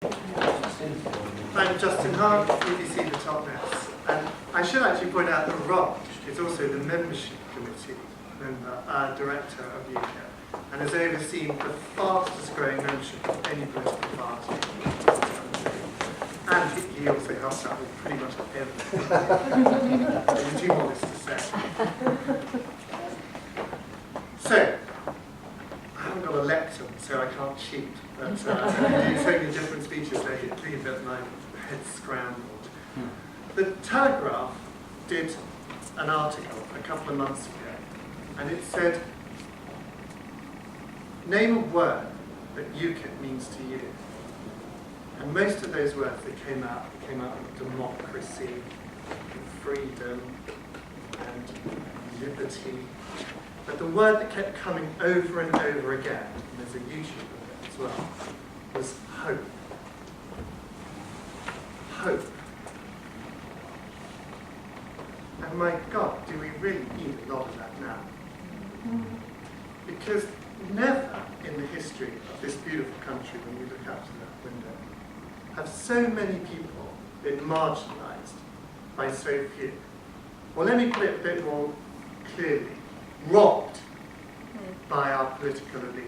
I'm Justin Haque, BBC the Totnes, and I should actually point out that Rog is also the membership committee member, director of UKIP, and has overseen the fastest growing membership of any political party in this country. And he also helps out with pretty much everything. I'm too modest to say. So, I haven't got a lectern, so I can't cheat. But I do so many different speeches, they leave it my head scrambled. The Telegraph did an article a couple of months ago, and it said, name a word that UKIP means to you. And most of those words that came out with democracy, and freedom, and liberty. But the word that kept coming over and over again, and there's a YouTube of it as well, was hope. Hope. And my God, do we really need a lot of that now? Because never in the history of this beautiful country, when we look out to that window, have so many people been marginalised by so few. Well, let me put it a bit more clearly. Robbed by our political elite.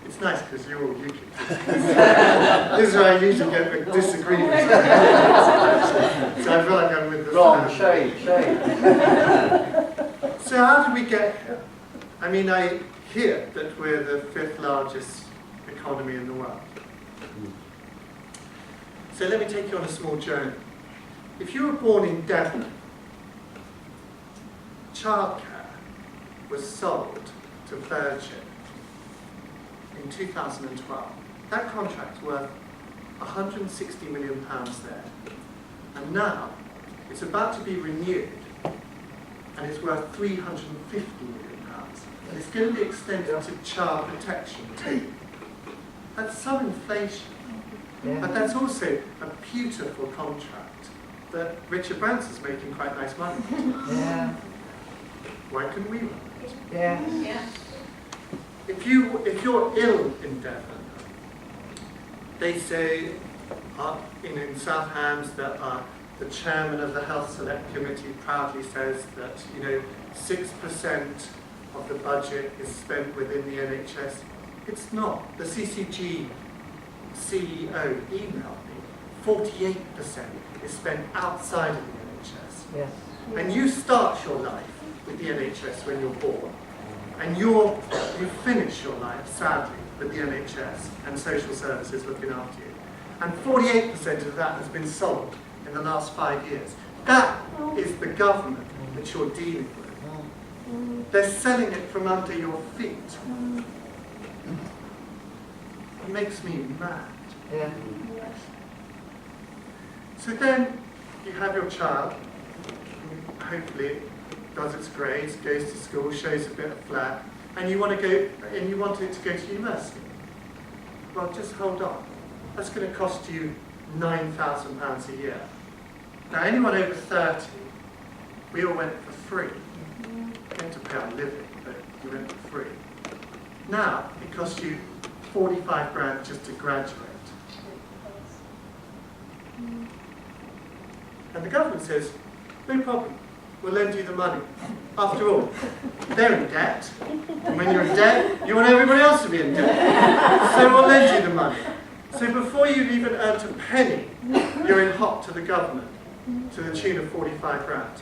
It's nice because you're all UKIP. This is where I usually get with disagreements. So I feel like I'm with the wrong, shade. So how did we get here? I mean, I hear that we're the 5th largest economy in the world. So let me take you on a small journey. If you were born in Devon, childcare was sold to Virgin in 2012. That contract's worth £160 million there. And now it's about to be renewed and it's worth £350 million. And it's going to be extended to child protection too. That's some inflation. Yeah. But that's also a beautiful contract that Richard Branson's making quite nice money. Yeah. Why couldn't we run it? Yeah. Yeah. If you're ill in Devon, they say in South Hams that the chairman of the Health Select Committee proudly says that 6% of the budget is spent within the NHS. It's not. The CCG CEO emailed me. 48% is spent outside of the NHS. Yes. And you start your life with the NHS when you're born, and you finish your life, sadly, with the NHS and social services looking after you. And 48% of that has been sold in the last 5 years. That is the government that you're dealing with. They're selling it from under your feet. It makes me mad. Yeah. So then you have your child, hopefully it does its grades, goes to school, shows a bit of flair, and you want it to go to university. Well, just hold on. That's going to cost you £9,000 a year. Now, anyone over 30, we all went for free. You had to pay our living, but you went for free. Now, it costs you 45 grand just to graduate. And the government says, no problem, we'll lend you the money. After all, they're in debt. And when you're in debt, you want everybody else to be in debt. So we'll lend you the money. So before you've even earned a penny, you're in hot to the government, to the tune of 45 grand.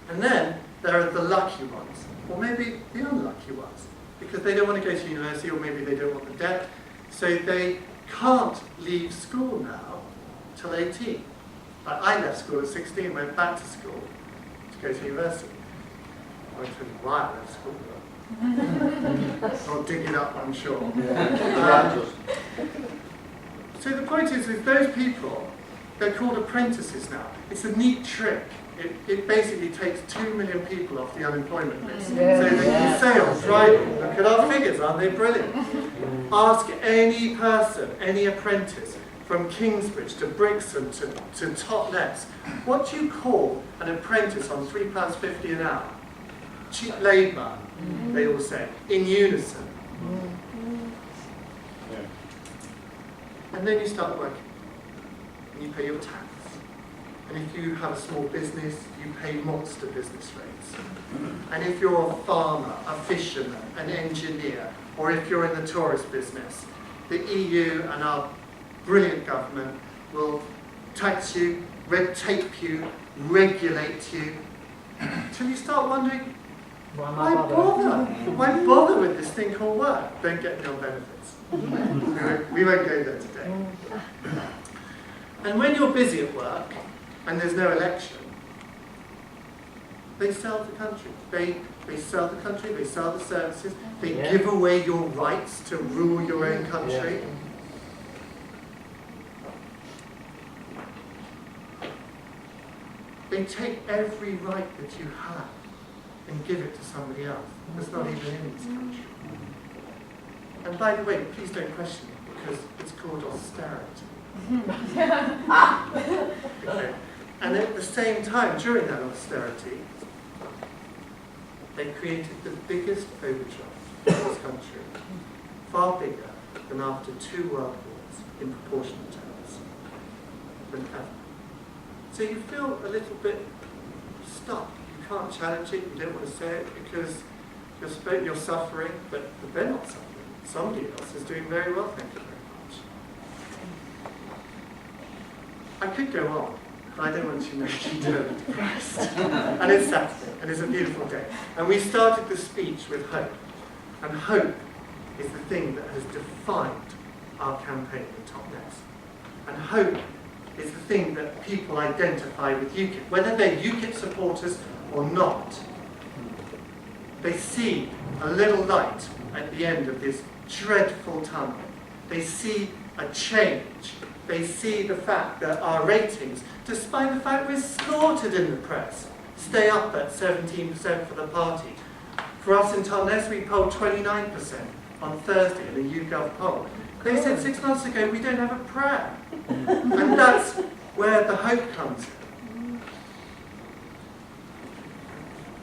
And then there are the lucky ones, or maybe the unlucky ones, because they don't want to go to university, or maybe they don't want the debt, so they can't leave school now till 18. Like I left school at 16, went back to school to go to university. I won't tell you why I left school, but I'll dig it up, I'm sure. So the point is those people, they're called apprentices now. It's a neat trick. It basically takes 2 million people off the unemployment list. So they can say on Friday, look at our figures, aren't they brilliant? Ask any person, any apprentice, from Kingsbridge to Brixton to Totnes, what do you call an apprentice on £3.50 an hour? Cheap labour, they all say, in unison. And then you start working, and you pay your tax. And if you have a small business, you pay monster business rates. And if you're a farmer, a fisherman, an engineer, or if you're in the tourist business, the EU and our brilliant government will tax you, red tape you, regulate you, till you start wondering, why bother? Why bother with this thing called work? Don't get me on benefits. We won't go there today. And when you're busy at work, and there's no election, they sell the country. They sell the country, they sell the services, they give away your rights to rule your own country. They take every right that you have and give it to somebody else that's not even in this country. And by the way, please don't question it, because it's called austerity. Okay. And at the same time, during that austerity, they created the biggest overdraft in this country, far bigger than after 2 world wars in proportional terms than ever. So you feel a little bit stuck. You can't challenge it, you don't want to say it, because you're suffering, but they're not suffering. Somebody else is doing very well, thank you very much. I could go on, but I don't want you to know you're depressed. And it's Saturday, and it's a beautiful day. And we started the speech with hope. And hope is the thing that has defined our campaign in Totnes. And hope is the thing that people identify with UKIP, whether they're UKIP supporters or not. They see a little light at the end of this dreadful tunnel. They see a change. They see the fact that our ratings, despite the fact we're slaughtered in the press, stay up at 17% for the party. For us in Totnes, we polled 29% on Thursday in a YouGov poll. They said 6 months ago we don't have a prayer. And that's where the hope comes in.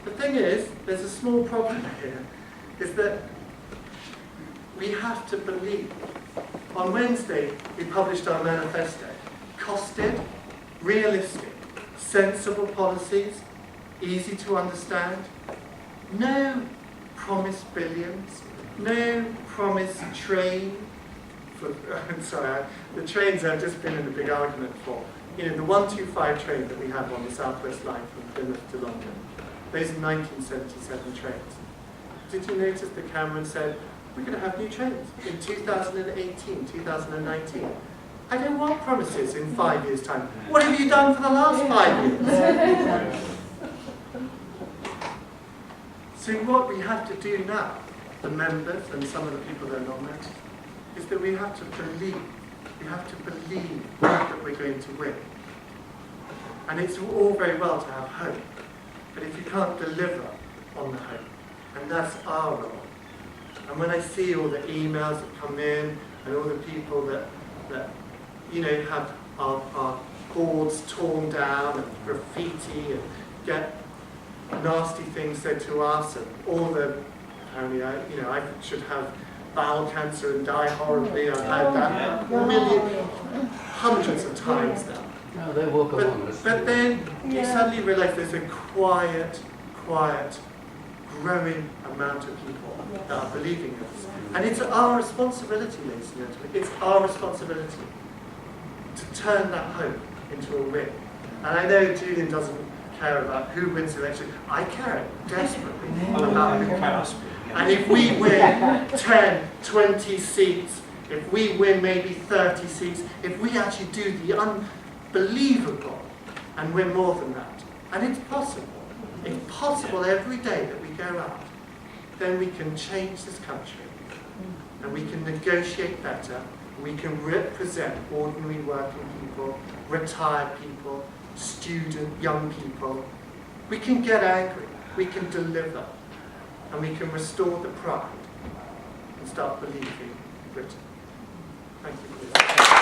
The thing is, there's a small problem here, is that we have to believe. On Wednesday, we published our manifesto. Costed, realistic, sensible policies, easy to understand. No promised billions, no promised train. Sorry, the trains I've just been in a big argument for. You know, the 125 train that we have on the Southwest Line from Plymouth to London, those are 1977 trains. Did you notice that Cameron said, we're going to have new trains in 2018, 2019. I don't want promises in 5 years' time. What have you done for the last 5 years? So what we have to do now, the members and some of the people that are not members, is that we have to believe that we're going to win. And it's all very well to have hope, but if you can't deliver on the hope, and that's our role. And when I see all the emails that come in, and all the people that you know, have our boards torn down, and graffiti, and get nasty things said to us, and all the, apparently I should have bowel cancer and die horribly. I've had that hundreds of times now. No, they walk along us. But then you suddenly realise there's a quiet, growing amount of people that are believing us. And it's our responsibility, ladies and gentlemen, it's our responsibility to turn that hope into a win. And I know Julian doesn't care about who wins the election. I care desperately about who wins. And if we win 10, 20 seats, if we win maybe 30 seats, if we actually do the unbelievable and win more than that, and it's possible every day that we go out, then we can change this country, and we can negotiate better, we can represent ordinary working people, retired people, young people. We can get angry, we can deliver, and we can restore the pride and start believing Britain. Thank you for this.